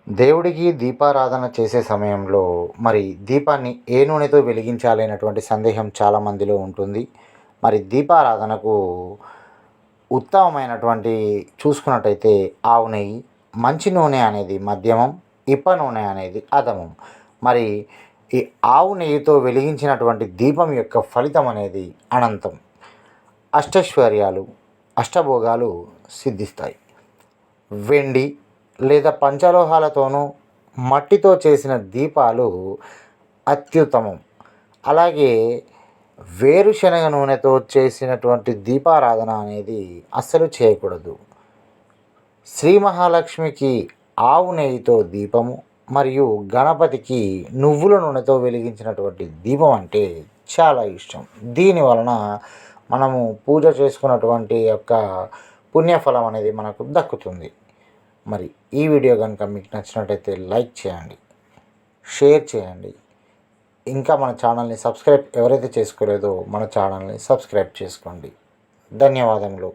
దేవుడికి దీపారాధన చేసే సమయంలో మరి దీపాన్ని ఏ నూనెతో వెలిగించాలి అనేటువంటి సందేహం చాలామందిలో ఉంటుంది. మరి దీపారాధనకు ఉత్తమమైనటువంటి చూసుకున్నట్టయితే ఆవు నెయ్యి, మంచి నూనె అనేది మధ్యమం, ఇప్ప నూనె అనేది అధమం. మరి ఈ ఆవు నెయ్యితో వెలిగించినటువంటి దీపం యొక్క ఫలితం అనేది అనంతం. అష్టైశ్వర్యాలు, అష్టభోగాలు సిద్ధిస్తాయి. వెండి లేదా పంచలోహాలతోనూ మట్టితో చేసిన దీపాలు అత్యుత్తమం. అలాగే వేరుశనగ నూనెతో చేసినటువంటి దీపారాధన అనేది అస్సలు చేయకూడదు. శ్రీ మహాలక్ష్మికి ఆవు నెయ్యితో దీపము మరియు గణపతికి నువ్వుల నూనెతో వెలిగించినటువంటి దీపం అంటే చాలా ఇష్టం. దీని వలన మనము పూజ చేసుకున్నటువంటి యొక్క పుణ్యఫలం అనేది మనకు దక్కుతుంది. మరి ఈ వీడియో కనుక మీకు నచ్చినట్టయితే లైక్ చేయండి, షేర్ చేయండి. ఇంకా మన ఛానల్ని ఎవరైతే చేసుకోలేదో మన ఛానల్ని సబ్స్క్రైబ్ చేసుకోండి. ధన్యవాదములు.